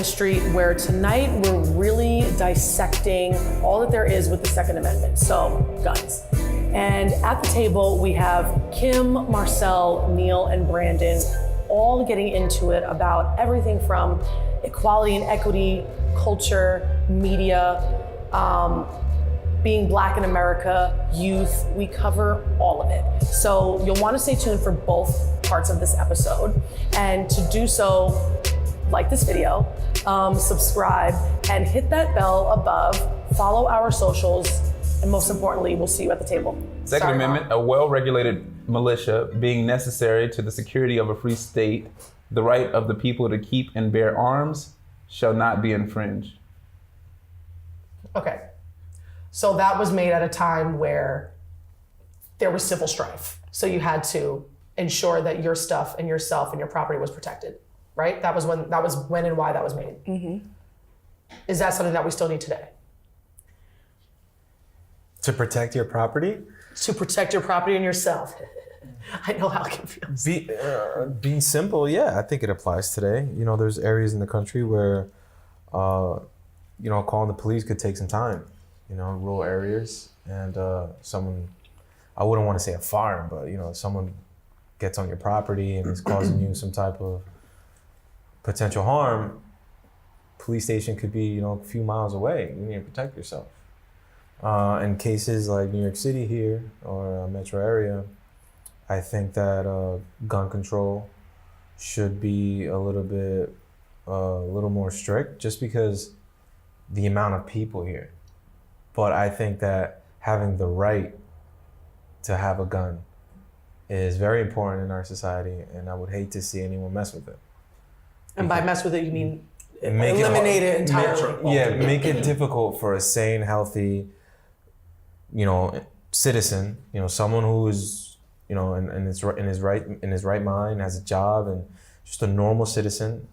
Main Street, where tonight we're really dissecting all that there is with the Second Amendment, so guns. And at the table, we have Kim, Marcel, Neil, and Brandon all getting into it about everything from equality and equity, culture, media, being Black in America, youth. We cover all of it. So you'll want to stay tuned for both parts of this episode. And to do so, like this video, subscribe, and hit that bell above, follow our socials, and most importantly, we'll see you at the table. Second Amendment, a well-regulated militia being necessary to the security of a free state, the right of the people to keep and bear arms shall not be infringed. Okay. So that was made at a time where there was civil strife. So you had to ensure that your stuff and yourself and your property was protected, right? That was when and why that was made. Mm-hmm. Is that something that we still need today? To protect your property? To protect your property and yourself. I know how it can feel. Being simple, yeah, I think it applies today. You know, there's areas in the country where, calling the police could take some time. You know, rural areas, and someone, I wouldn't want to say a fire, but someone gets on your property and is causing you some type of potential harm. Police station could be, a few miles away. You need to protect yourself. In cases like New York City here or a metro area, I think that gun control should be a little more strict, just because the amount of people here. But I think that having the right to have a gun is very important in our society, and I would hate to see anyone mess with it. And by mess with it, you mean eliminate it entirely? Make it difficult for a sane, healthy, citizen, someone who is, in his right mind, has a job, and just a normal citizen.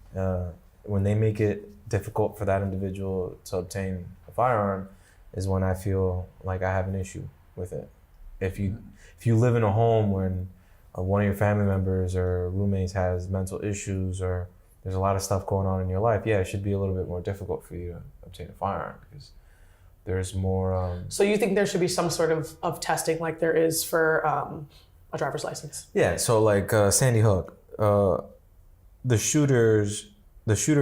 When they make it difficult for that individual to obtain a firearm, is when I feel like I have an issue with it. If you live in a home when one of your family members or roommates has mental issues, or there's a lot of stuff going on in your life, it should be a little bit more difficult for you to obtain a firearm, because there's more... So you think there should be some sort of testing like there is for a driver's license? Yeah, so like Sandy Hook, the shooter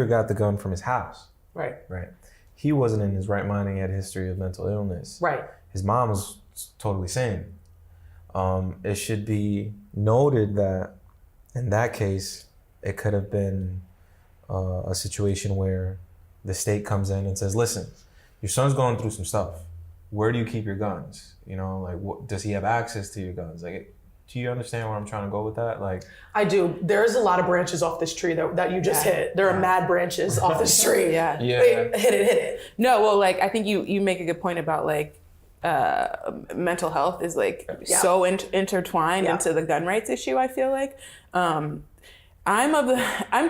got the gun from his house. Right. He wasn't in his right mind, and he had a history of mental illness. Right. His mom was totally sane. It should be noted that in that case, it could have been a situation where the state comes in and says, listen, your son's going through some stuff. Where do you keep your guns? Does he have access to your guns? Do you understand where I'm trying to go with that? I do. There's a lot of branches off this tree that you just hit. There are mad branches off this tree. Yeah. Hit it. No, well, I think you make a good point about mental health is so intertwined into the gun rights issue. I feel like I'm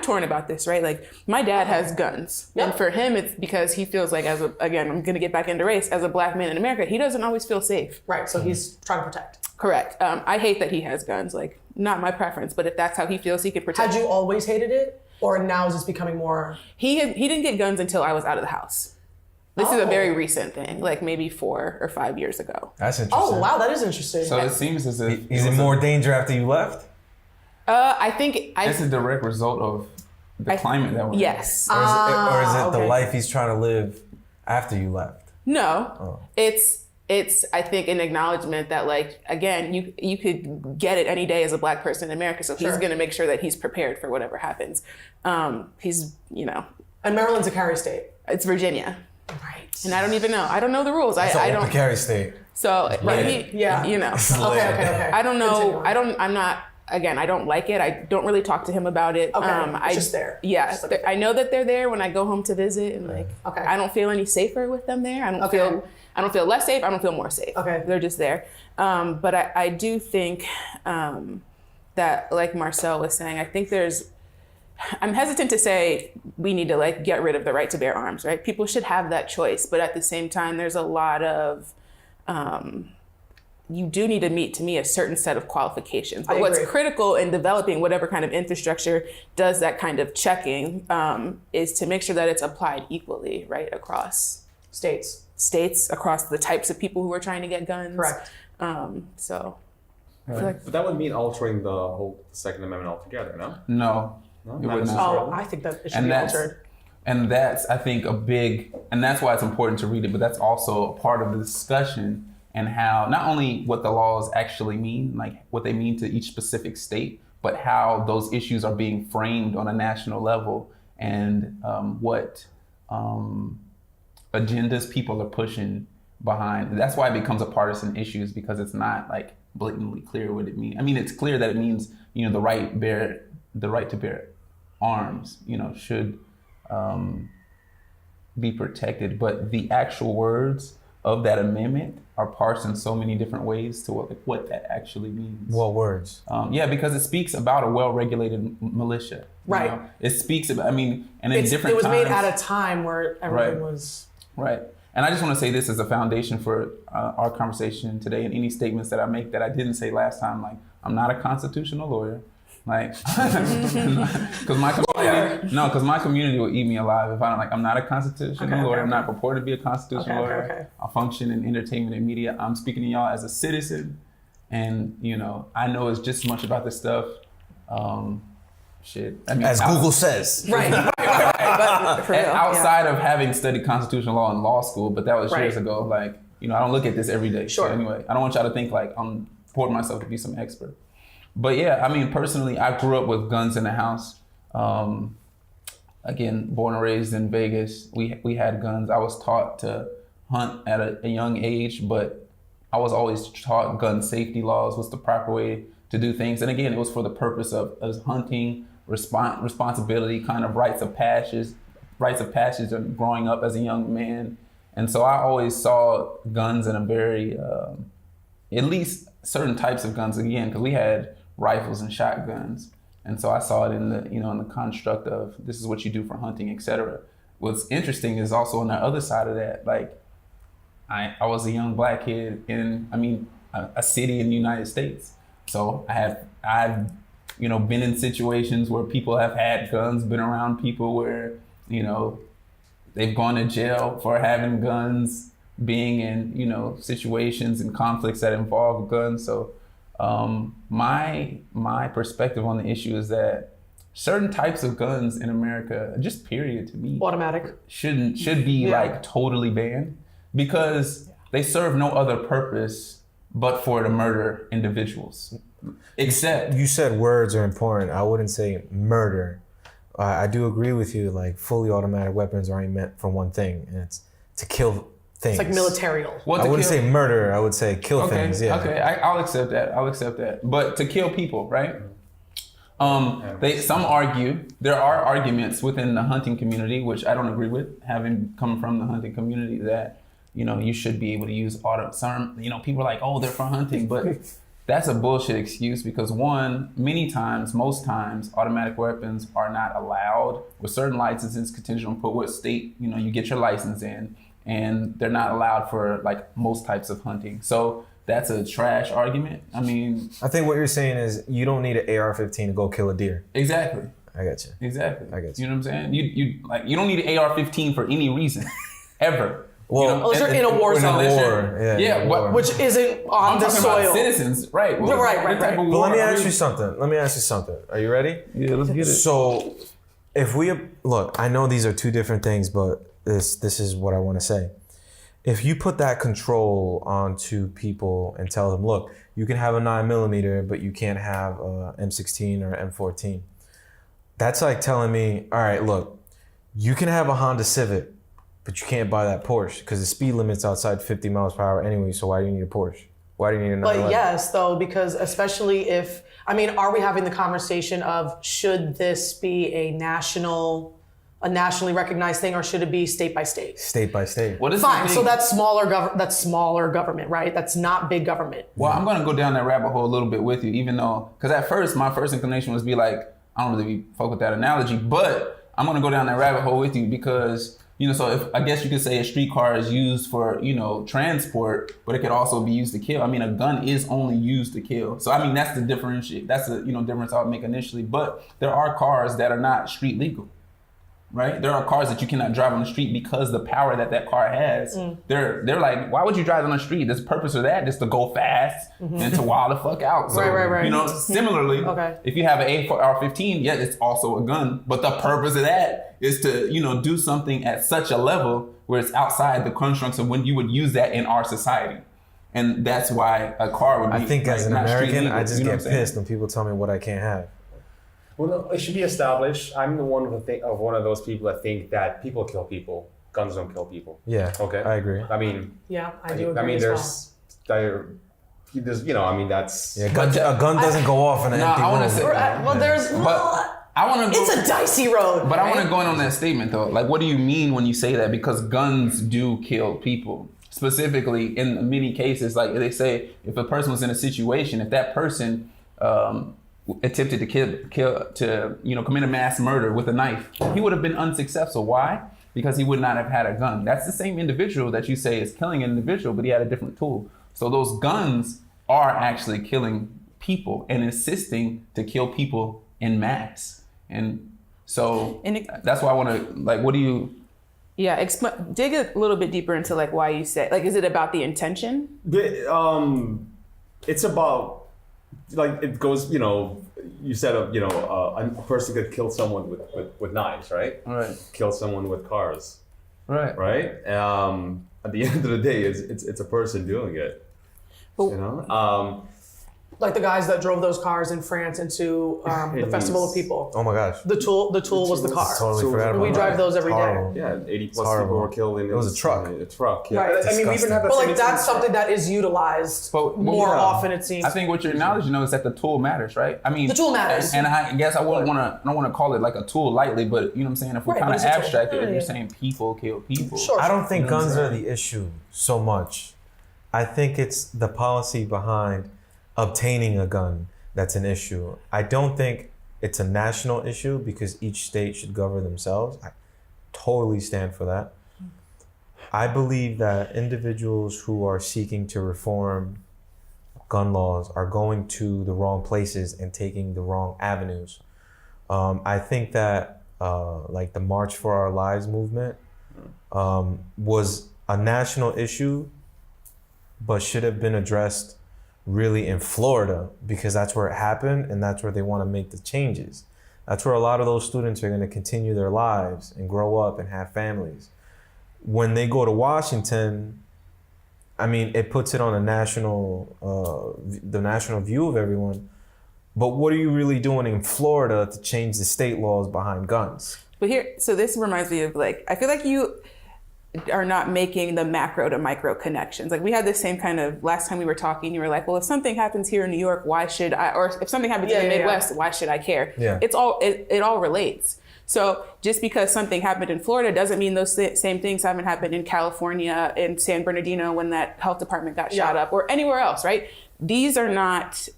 torn about this, right? My dad has guns, and for him, it's because he feels like, again, I'm gonna get back into race, as a Black man in America, he doesn't always feel safe. Right. So he's trying to protect. Correct. I hate that he has guns. Not my preference, but if that's how he feels, he could protect. Had you always hated it, or now is this becoming more? He didn't get guns until I was out of the house. This is a very recent thing, maybe 4 or 5 years ago. That's interesting. Oh wow, that is interesting. So it seems as if he's in more danger after you left. I think it's a direct result of the climate that we're in. Yes. Or is it the life he's trying to live after you left? No, it's I think an acknowledgement that again, you could get it any day as a Black person in America, so he's going to make sure that he's prepared for whatever happens. He's And Maryland's a carry state. It's Virginia. Right. And I don't even know. I don't know the rules. I don't carry state. So Okay. Okay. I don't know. I don't like it. I don't really talk to him about it. Okay. It's just there. Yeah. I know that they're there when I go home to visit, and I don't feel any safer with them there. I don't feel less safe. I don't feel more safe. Okay. They're just there. But I do think that, like Marcel was saying, I think I'm hesitant to say we need to get rid of the right to bear arms, right? People should have that choice. But at the same time, there's a lot of you do need to meet, to me, a certain set of qualifications. But I what's agree. critical in developing whatever kind of infrastructure does that kind of checking is to make sure that it's applied equally, right, across states, across the types of people who are trying to get guns. Correct. So, I Right. feel like But that would mean altering the whole Second Amendment altogether, no? No, No, it not would necessarily. not. I think that it should And be that's altered. and that's I think and that's why it's important to read it. But that's also a part of the discussion and how not only what the laws actually mean, like what they mean to each specific state, but how those issues are being framed on a national level and what agendas people are pushing behind. That's why it becomes a partisan issue, is because it's not like blatantly clear what it means. I mean, it's clear that it means, the right to bear arms, should be protected. But the actual words of that amendment are parsed in so many different ways to what that actually means. What words? Because it speaks about a well-regulated militia. Right. It speaks about, and in different It was times, made at a time where everything Right. was. Right. And I just want to say this as a foundation for our conversation today, and any statements that I make that I didn't say last time. Like, I'm not a constitutional lawyer. Like, because my community will eat me alive if I don't. Like, I'm not a constitutional lawyer. I'm not purported to be a constitutional lawyer. Okay. I function in entertainment and media. I'm speaking to y'all as a citizen, and I know it's just as much about this stuff. As Google says. Right. but for real, Outside of having studied constitutional law in law school, but that was Right. years ago. Like, I don't look at this every day. Sure. So anyway, I don't want y'all to think like I'm purporting myself to be some expert. But yeah, personally, I grew up with guns in the house. Again, born and raised in Vegas, we had guns. I was taught to hunt at a young age, but I was always taught gun safety laws was the proper way to do things. And again, it was for the purpose of hunting, responsibility, kind of rites of passage and growing up as a young man. And so I always saw guns in a very, at least certain types of guns, again, because we had rifles and shotguns. And so I saw it in the, in the construct of this is what you do for hunting, etc. What's interesting is also on the other side of that, like I was a young black kid in, a city in the United States. So I've been in situations where people have had guns, been around people where, they've gone to jail for having guns, being in, situations and conflicts that involve guns. So my perspective on the issue is that certain types of guns in America, just period, to me, Automatic. should be like totally banned, because they serve no other purpose but for to murder individuals. Except You said words are important. I wouldn't say murder. I do agree with you. Like, fully automatic weapons are only meant for one thing, and it's to kill things. It's like militarial. Well, I to wouldn't kill- say murder. I would say kill Okay, things. Yeah. okay, I'll accept that. But to kill people, right? Some argue, there are arguments within the hunting community, which I don't agree with, having come from the hunting community, that, you should be able to use people are like, oh, they're for hunting, but that's a bullshit excuse, because most times, automatic weapons are not allowed with certain licenses contingent on what state, you get your license in, and they're not allowed for like most types of hunting. So that's a trash argument. I think what you're saying is you don't need an AR-15 to go kill a deer. Exactly. I got you. Exactly. I get you. You know what I'm saying? You don't need an AR-15 for any reason, ever. Well, Unless you're in a war zone. Yeah, in a but- war. Which isn't on I'm the talking soil. about citizens, right? Well, Right. what type of But war let me are ask we- you something. Are you ready? Yeah, let's get it. So, if we look, I know these are two different things, but this is what I want to say. If you put that control onto people and tell them, look, you can have a 9mm, but you can't have a M16 or M14. That's like telling me, all right, look, you can have a Honda Civic, but you can't buy that Porsche because the speed limit's outside 50 miles per hour anyway. So why do you need a Porsche? Why do you need a 911? But yes, though, because especially if, are we having the conversation of should this be a nationally recognized thing, or should it be state by state? State by state. What is Fine. the So thing? that's smaller government, right? That's not big government. Well, I'm going to go down that rabbit hole a little bit with you, even though, because at first, my first inclination was be like, I don't really fuck with that analogy, but I'm going to go down that rabbit hole with you, because You know, so if I guess you could say a streetcar is used for, you know, transport, but it could also be used to kill. I mean, a gun is only used to kill. So I mean, that's the differentiate. That's the, you know, difference I would make initially. But there are cars that are not street legal, right? There are cars that you cannot drive on the street because the power that car has. They're like, why would you drive on the street? There's a purpose of that, just to go fast and to wild the fuck out. So, Right. you know, similarly, if you have an AR-15, yeah, it's also a gun, but the purpose of that is to, you know, do something at such a level where it's outside the constructs of when you would use that in our society. And that's why a car would be, I think as an not street American, legal, I just you know get what I'm saying? pissed when people tell me what I can't have. Well, no, it should be established. I'm the one of one of those people that think that people kill people, guns don't kill people. Yeah. Okay. I agree. I mean, Yeah, I do agree. I mean, as well. there's, you know, I mean, that's. Yeah, a gun doesn't go off in an empty I wanna room. say- Well, there's. But I want to. It's a dicey road. But I want right? to go in on that statement though. Like, what do you mean when you say that? Because guns do kill people. Specifically, in many cases, like they say, if a person was in a situation, if that person attempted to commit a mass murder with a knife, he would have been unsuccessful. Why? Because he would not have had a gun. That's the same individual that you say is killing an individual, but he had a different tool. So those guns are actually killing people and assisting to kill people in mass. And so that's why I want to, like, what do you... Yeah, dig a little bit deeper into like why you say, like, is it about the intention? It's about, like, it goes, you know, you said, a person could kill someone with knives, right? Right. Kill someone with cars, Right. right? At the end of the day, it's a person doing it, you know? Like the guys that drove those cars in France into the Festival of People. Oh my gosh. The tool was the car. Totally forgot about We drive those every day. Horrible. Yeah, 80 plus horrible. people were killed in It was a truck. A truck, yeah. Right. I mean, we even have that But same like that's instance- something that is utilized But- more yeah. often, it seems. I think what you're acknowledging, is that the tool matters, right? I mean, The tool matters. And I guess I don't want to call it like a tool lightly, but you know what I'm saying? If we're Right, kind but of it's a tool. abstract, Yeah, if yeah. you're saying people kill people. Sure. I don't think You know what I'm guns are saying? the issue so much. I think it's the policy behind obtaining a gun that's an issue. I don't think it's a national issue because each state should govern themselves. I totally stand for that. I believe that individuals who are seeking to reform gun laws are going to the wrong places and taking the wrong avenues. I think that like the March for Our Lives movement was a national issue, but should have been addressed really in Florida because that's where it happened and that's where they want to make the changes. That's where a lot of those students are going to continue their lives and grow up and have families. When they go to Washington, I mean, it puts it on a the national view of everyone. But what are you really doing in Florida to change the state laws behind guns? But so this reminds me of like, I feel like you are not making the macro to micro connections. Like we had this same kind of, last time we were talking, you were like, well, if something happens here in New York, why should I, or if something happens in the Midwest, why should I care? Yeah. It all relates. So just because something happened in Florida doesn't mean those same things haven't happened in California, in San Bernardino when that health department got shot up, or anywhere else, right? These are not,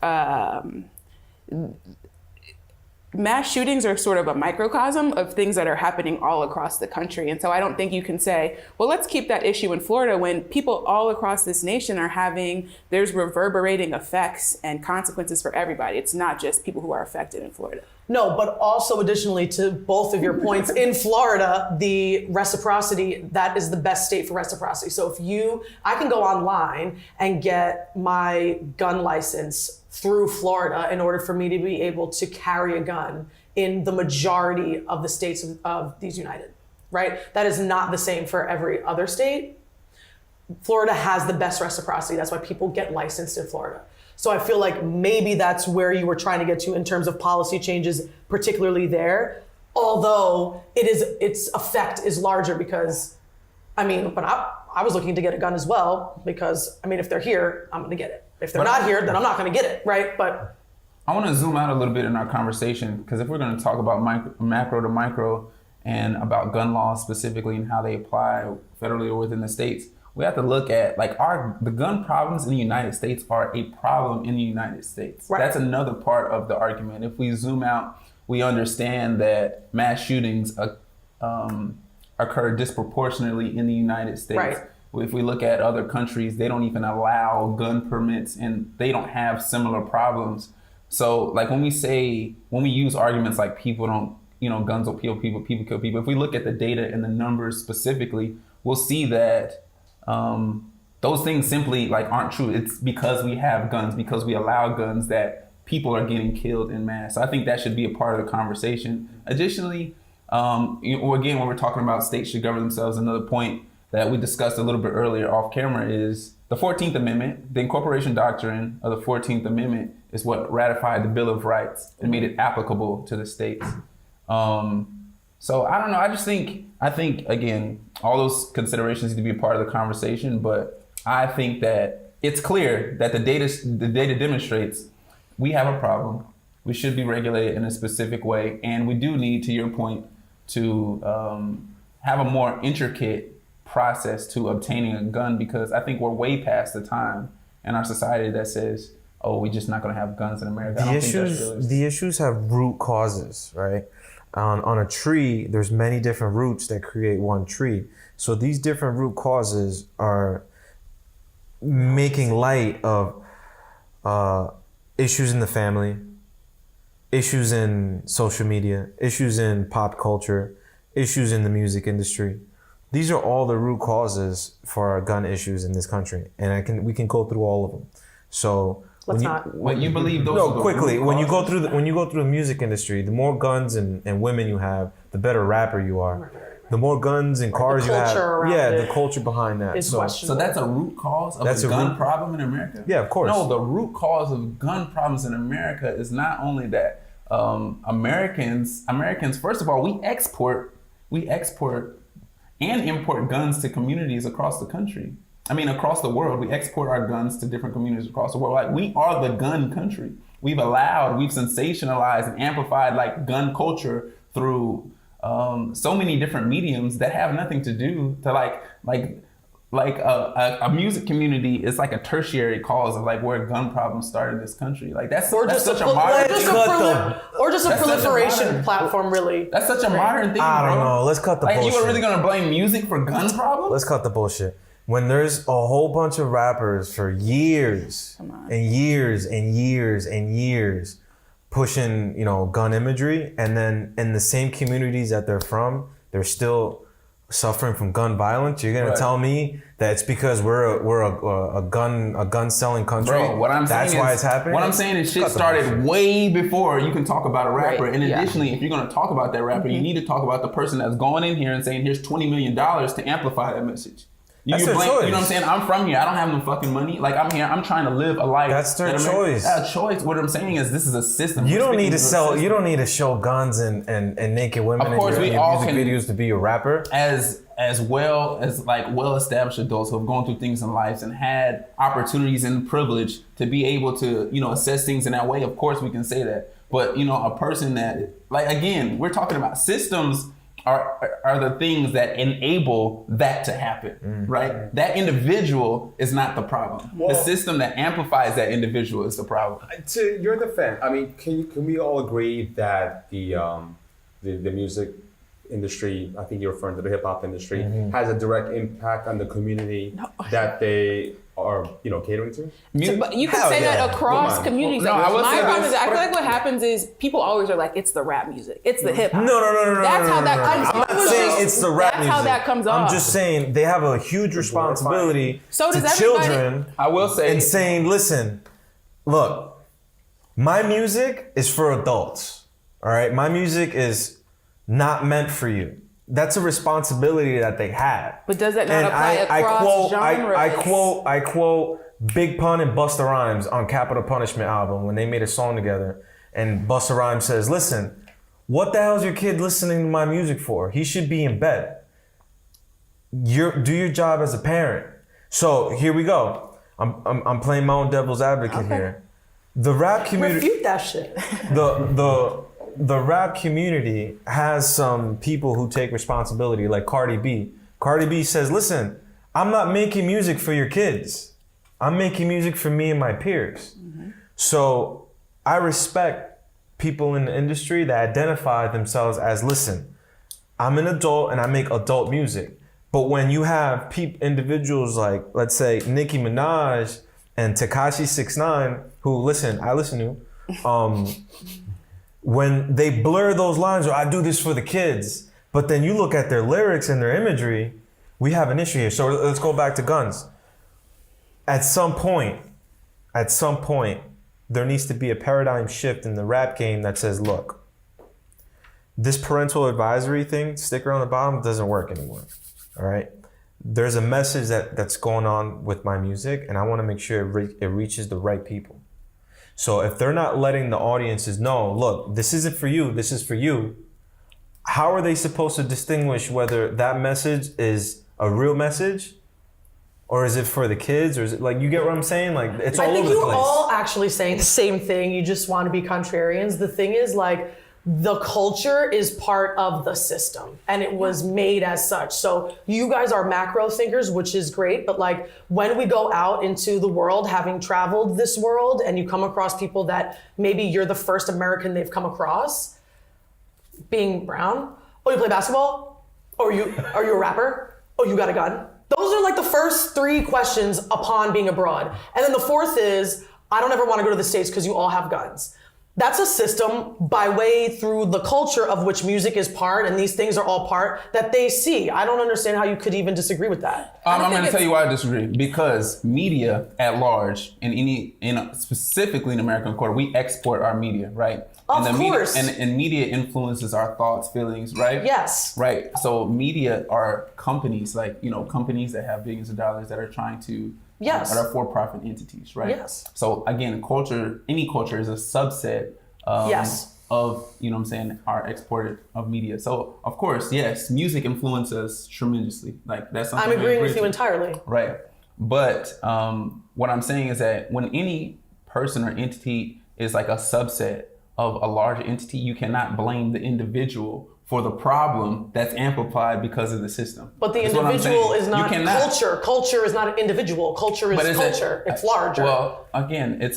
mass shootings are sort of a microcosm of things that are happening all across the country. And so I don't think you can say, well, let's keep that issue in Florida when people all across this nation are there's reverberating effects and consequences for everybody. It's not just people who are affected in Florida. No, but also additionally to both of your points, in Florida, the reciprocity, that is the best state for reciprocity. So I can go online and get my gun license through Florida in order for me to be able to carry a gun in the majority of the states of these united, right? That is not the same for every other state. Florida has the best reciprocity. That's why people get licensed in Florida. So I feel like maybe that's where you were trying to get to in terms of policy changes, particularly there. Although its effect is larger because, but I was looking to get a gun as well because, if they're here, I'm going to get it. If they're not here, then I'm not going to get it, right? But I want to zoom out a little bit in our conversation because if we're going to talk about macro to micro and about gun laws specifically and how they apply federally or within the states, we have to look at the gun problems in the United States are a problem in the United States. Right. That's another part of the argument. If we zoom out, we understand that mass shootings occur disproportionately in the United States. Right. If we look at other countries, they don't even allow gun permits and they don't have similar problems. So like when we use arguments like people don't, guns will kill people, people kill people. If we look at the data and the numbers specifically, we'll see that those things simply like aren't true. It's because we have guns, because we allow guns, that people are getting killed en masse. So I think that should be a part of the conversation. Additionally, again, when we're talking about states should govern themselves, another point that we discussed a little bit earlier off camera is the 14th Amendment. The incorporation doctrine of the 14th Amendment is what ratified the Bill of Rights and made it applicable to the states. So I don't know. I think again, all those considerations need to be a part of the conversation, but I think that it's clear that the data demonstrates we have a problem. We should be regulated in a specific way, and we do need, to your point, to have a more intricate process to obtaining a gun, because I think we're way past the time in our society that says, oh, we're just not going to have guns in America. The issues have root causes, right? On a tree, there's many different roots that create one tree. So these different root causes are making light of issues in the family, issues in social media, issues in pop culture, issues in the music industry. These are all the root causes for our gun issues in this country, and we can go through all of them. So When you believe those? No, quickly. When you go through the music industry, the more guns and women you have, the better rapper you are. The more guns and cars you have, the culture behind that. So that's a root cause of a gun problem in America? Yeah, of course. No, the root cause of gun problems in America is not only that Americans, first of all, we export and import guns to communities across the country. I mean, across the world, we export our guns to different communities across the world. Like, we are the gun country. We've sensationalized and amplified like gun culture through so many different mediums that have nothing to do to like a music community is like a tertiary cause of like where gun problems start in this country. Like that's such a modern thing. Or just a proliferation platform, really. That's such a modern thing, I don't know. Let's cut the bullshit. Like, you are really gonna blame music for gun problems? Let's cut the bullshit. When there's a whole bunch of rappers for years and years and years and years pushing, gun imagery, and then in the same communities that they're from, they're still suffering from gun violence, you're gonna tell me that it's because we're a gun selling country? Bro, what I'm saying that's why it's happening. What I'm saying is shit started way before you can talk about a rapper. Right. And additionally, if you're gonna talk about that rapper, you need to talk about the person that's going in here and saying, here's $20 million to amplify that message. That's their choice. You know what I'm saying? I'm from here. I don't have no fucking money. Like, I'm here. I'm trying to live a life. That's their choice. That's a choice. What I'm saying is this is a system. You don't need to sell. You don't need to show guns and naked women of course, in your music videos to be a rapper. As well as like well-established adults who have gone through things in life and had opportunities and privilege to be able to, assess things in that way. Of course, we can say that. But, a person that, like, again, we're talking about systems are the things that enable that to happen, right? That individual is not the problem. The system that amplifies that individual is the problem. To your defense, I mean, can we all agree that the music industry, I think you're referring to the hip hop industry, has a direct impact on the community that they are, catering to? But you can say that across communities. No, I will say I this. feel like what happens is people always are like, it's the rap music, it's the hip hop. No. That's how that comes off. I'm not saying it's the rap music. That's how that comes off. I'm just saying they have a huge responsibility So does to everybody. children. I will say, and saying, listen, look, my music is for adults. All right, my music is not meant for you. That's a responsibility that they have. But does that not apply across genres? I quote Big Pun and Busta Rhymes on Capital Punishment album when they made a song together. And Busta Rhymes says, listen, what the hell is your kid listening to my music for? He should be in bed. Do your job as a parent. So here we go. I'm playing my own devil's advocate here. The rap community. Refute that shit. The rap community has some people who take responsibility, like Cardi B. Cardi B says, listen, I'm not making music for your kids. I'm making music for me and my peers. So I respect people in the industry that identify themselves as, listen, I'm an adult and I make adult music. But when you have individuals like, let's say, Nicki Minaj and Tekashi 6ix9ine, who I listen to, when they blur those lines, or I do this for the kids, but then you look at their lyrics and their imagery, we have an issue here. So let's go back to guns. At some point, there needs to be a paradigm shift in the rap game that says, look, this parental advisory thing, sticker on the bottom, doesn't work anymore. All right. There's a message that's going on with my music, and I want to make sure it reaches the right people. So if they're not letting the audiences know, look, this isn't for you, this is for you, how are they supposed to distinguish whether that message is a real message, or is it for the kids, or is it like, you get what I'm saying? Like, it's all over the place. I think you're all actually saying the same thing. You just want to be contrarians. The thing is, like, the culture is part of the system and it was made as such. So you guys are macro thinkers, which is great. But like, when we go out into the world, having traveled this world, and you come across people that maybe you're the first American they've come across, being brown, oh, you play basketball? Or are you a rapper? Oh, you got a gun? Those are like the first 3 questions upon being abroad. And then the 4th is, I don't ever want to go to the States because you all have guns. That's a system by way through the culture of which music is part, and these things are all part, that they see. I don't understand how you could even disagree with that. I'm going to tell you why I disagree. Because media at large, specifically in American culture, we export our media, right? Of course. And media influences our thoughts, feelings, right? Yes. Right. So media are companies, like, companies that have billions of dollars that are trying to yes. that are for-profit entities, right? Yes. So again, any culture is a subset yes. of, our exported of media. So of course, yes, music influences us tremendously. Like, that's something I'm agreeing with you entirely. Right. But what I'm saying is that when any person or entity is like a subset of a larger entity, you cannot blame the individual for the problem that's amplified because of the system. But the individual is not culture. Culture is not an individual. Culture is culture. It's larger. Well, again, even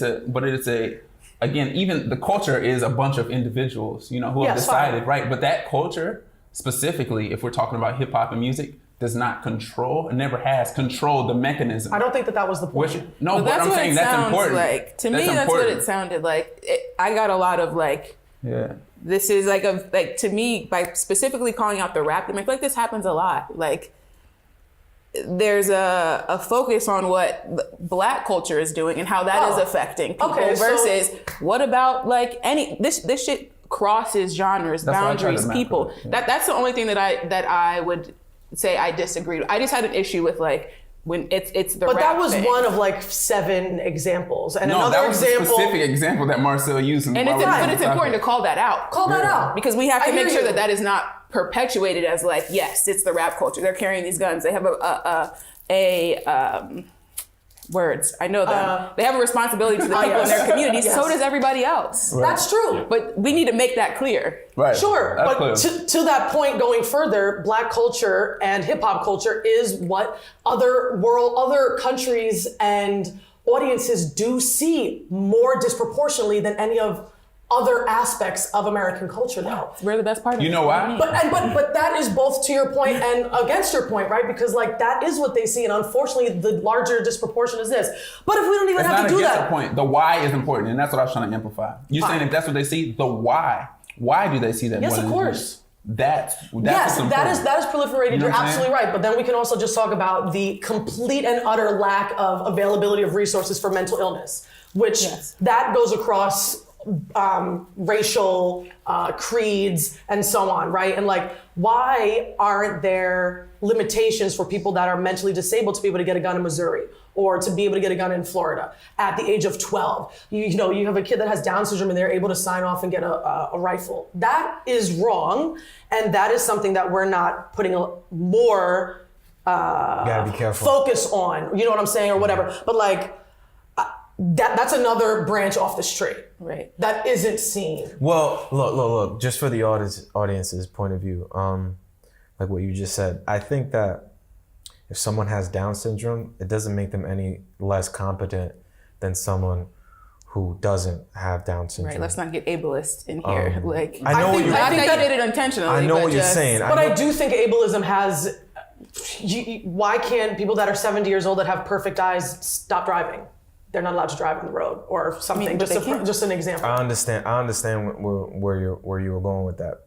the culture is a bunch of individuals, who have decided, fine. Right? But that culture, specifically, if we're talking about hip hop and music, does not control, and never has controlled the mechanism. I don't think that was the point. But I'm saying that's important. Like, to me, that's what it sounded like. I got a lot of like, yeah. This is to me, by specifically calling out the rap, I feel like this happens a lot. Like, there's a focus on what Black culture is doing and how that is affecting people versus what about like this shit crosses genres, boundaries, people. Yeah. That's the only thing that I would say I disagreed. I just had an issue with like, when it's the but rap that was thing. One of like 7 examples, and no, another that was example. A specific example that Marcel used. But it's important to call that out. That out, because we have to make sure that is not perpetuated as like, yes, it's the rap culture. They're carrying these guns. They have words. I know them. They have a responsibility to the people in their community. Yes. So does everybody else. Right. That's true. But we need to make that clear. Right. Sure. That's but to that point, going further, Black culture and hip hop culture is what other countries and audiences do see more disproportionately than any of other aspects of American culture now. We're the best part of it. You know why? But that is both to your point and against your point, right? Because like that is what they see, and unfortunately the larger disproportion is this. But if we don't even have to do that. That's point. The why is important, and that's what I was trying to amplify. You're saying if that's what they see, the why. Why do they see that? Yes, of course. That is proliferated. You're absolutely right. But then we can also just talk about the complete and utter lack of availability of resources for mental illness, which that goes across racial creeds and so on, right? And like, why aren't there limitations for people that are mentally disabled to be able to get a gun in Missouri or to be able to get a gun in Florida at the age of 12? You have a kid that has Down syndrome and they're able to sign off and get a rifle. That is wrong, and that is something that we're not putting more gotta be careful. Focus on. You know what I'm saying, or whatever. But like, that's another branch off this tree, right? That isn't seen. Well, look. Just for the audience's point of view, like what you just said, I think that if someone has Down syndrome, it doesn't make them any less competent than someone who doesn't have Down syndrome. Right. Let's not get ableist in here. Like, I know what you're. not think that that- you did it intentionally. I know but what you're just- saying. But I I do think ableism has. Why can't people that are 70 years old that have perfect eyes stop driving? They're not allowed to drive on the road or something. but they can. Just an example. I understand where you were going with that.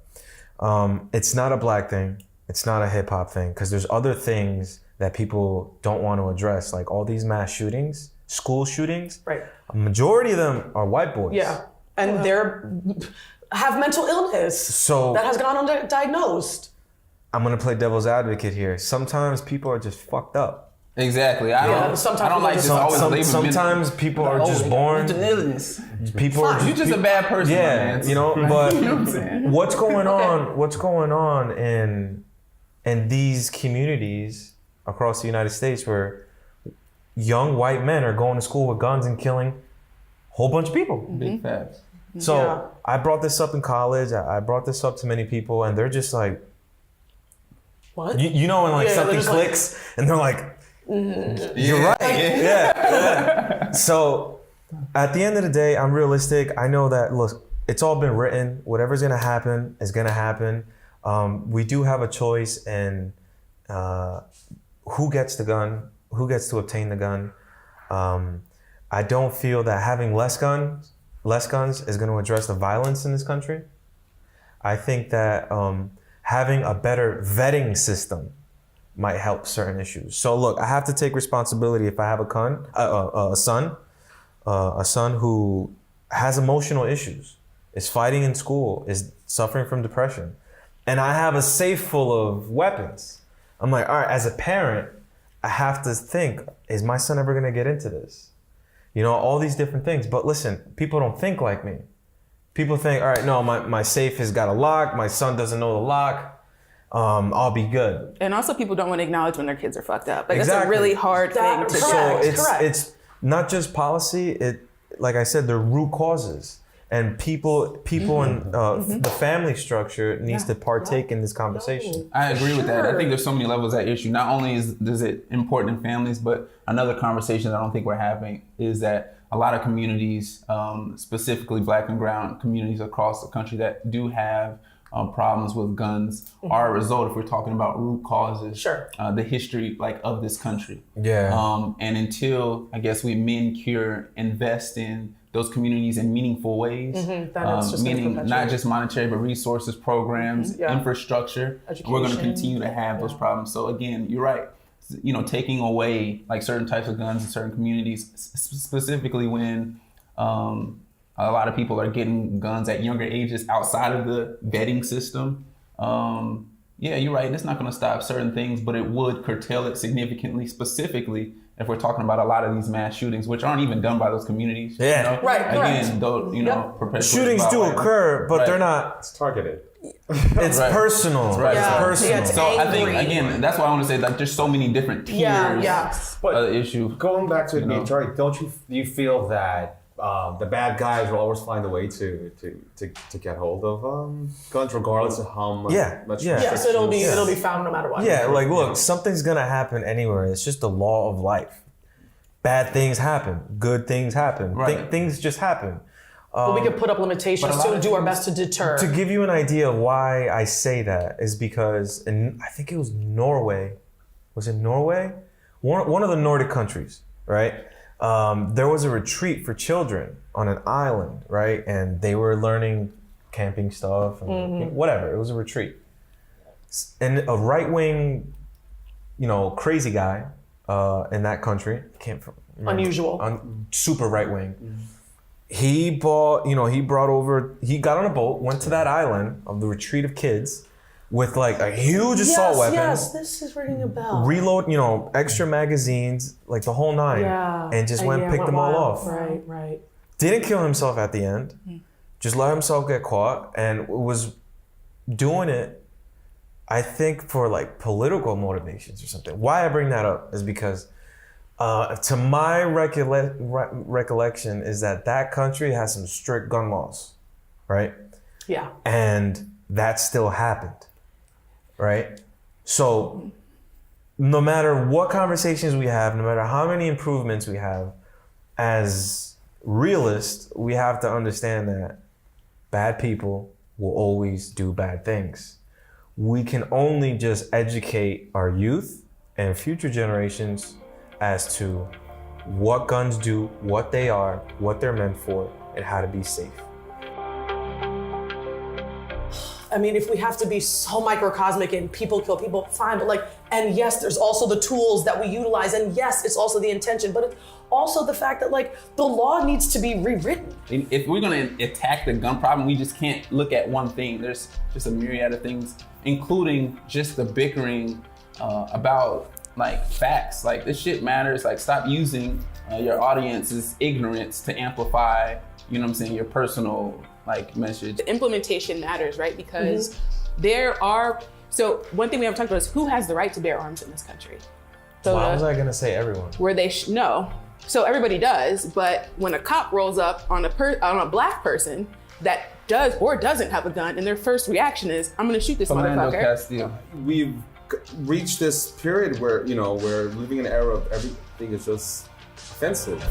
It's not a black thing. It's not a hip hop thing, because there's other things that people don't want to address, like all these mass shootings, school shootings. Right. A majority of them are white boys. Yeah, and they're have mental illness So that has gone undiagnosed. I'm gonna play devil's advocate here. Sometimes people are just fucked up. Exactly. I don't. sometimes I don't like people just just- always label Sometimes people are just born. mental illness. People are You're just a bad person, Yeah, man. you know. But You know what I'm saying? what's going on? What's going on in these communities across the United States where young white men are going to school with guns and killing a whole bunch of people? Big facts. So Yeah. I brought this up in college. I brought this up to many people, and they're just like, What? you know, when like Yeah, something they're just like- clicks, and they're like, You're right. Yeah. So at the end of the day, I'm realistic. I know that, look, it's all been written. Whatever's going to happen is going to happen. We do have a choice in who gets the gun, who gets to obtain the gun. I don't feel that having less guns is going to address the violence in this country. I think that having a better vetting system might help certain issues. So look, I have to take responsibility if I have a son who has emotional issues, is fighting in school, is suffering from depression, and I have a safe full of weapons. I'm like, all right, as a parent, I have to think, is my son ever gonna get into this? You know, all these different things. But listen, people don't think like me. People think, all right, no, my safe has got a lock, my son doesn't know the lock, I'll be good. And also, people don't want to acknowledge when their kids are fucked up. Like, that's a Exactly. really hard thing to Correct. So it's not just policy. It, like I said, they're root causes, and people in the family structure needs to partake in this conversation. I agree with that. I think there's so many levels at issue. Not only is it important in families, but another conversation that I don't think we're having is that a lot of communities, specifically Black and brown communities across the country that do have problems with guns are a result, if we're talking about root causes, the history like of this country. Yeah. And until I guess we invest in those communities in meaningful ways, meaning not just monetary, but resources, programs, infrastructure, we're going to continue to have those problems. So again, you're right. You know, taking away like certain types of guns in certain communities, specifically when a lot of people are getting guns at younger ages outside of the vetting system. Yeah, you're right. It's not going to stop certain things, but it would curtail it significantly, specifically if we're talking about a lot of these mass shootings, which aren't even done by those communities. Yeah. You know? Right, Again, though, you know, perpetuate Shootings do violence. occur, but Right. they're not. It's targeted. It's Right. personal. Right. It's Yeah. personal. Yeah, it's So I think, angry. again, that's why I want to say, like, there's so many different tiers But of the issue. going back to You know? Charlie, do you feel that the bad guys will always find a way to get hold of guns, regardless of how much? Yeah. Yes, it'll be found no matter what. Yeah, like look, something's gonna happen anywhere. It's just the law of life. Bad things happen. Good things happen. Right. Things just happen. But we could put up limitations to do our best to deter. To give you an idea of why I say that is because I think it was Norway. Was it Norway? One of the Nordic countries, right? There was a retreat for children on an island, right? And they were learning camping stuff and whatever. It was a retreat. And a right-wing, crazy guy in that country, can't remember, Unusual. super right-wing. He got on a boat, went to that island of the retreat of kids with like a huge assault weapon. Yes, this is ringing a bell. Reload, extra magazines, like the whole nine. Yeah. And just went and picked them all wild. off. Right. Didn't kill himself at the end. Just let himself get caught and was doing it, I think, for like political motivations or something. Why I bring that up is because to my recollection is that country has some strict gun laws, right? Yeah. And that still happened, right? So no matter what conversations we have, no matter how many improvements we have as realists, we have to understand that bad people will always do bad things. We can only just educate our youth and future generations as to what guns do, what they are, what they're meant for, and how to be safe. I mean, if we have to be so microcosmic and people kill people, fine, but like, and yes, there's also the tools that we utilize, and yes, it's also the intention, but it's also the fact that like the law needs to be rewritten. If we're gonna attack the gun problem, we just can't look at one thing. There's just a myriad of things, including just the bickering about like facts. Like this shit matters. Like stop using your audience's ignorance to amplify, you know what I'm saying, your personal like message. The implementation matters, right? Because so one thing we haven't talked about is who has the right to bear arms in this country. So Why was I gonna say everyone? Where they no. So everybody does, but when a cop rolls up on a black person that does or doesn't have a gun, and their first reaction is, I'm gonna shoot this motherfucker. We've reached this period where, we're living in an era of everything is just offensive.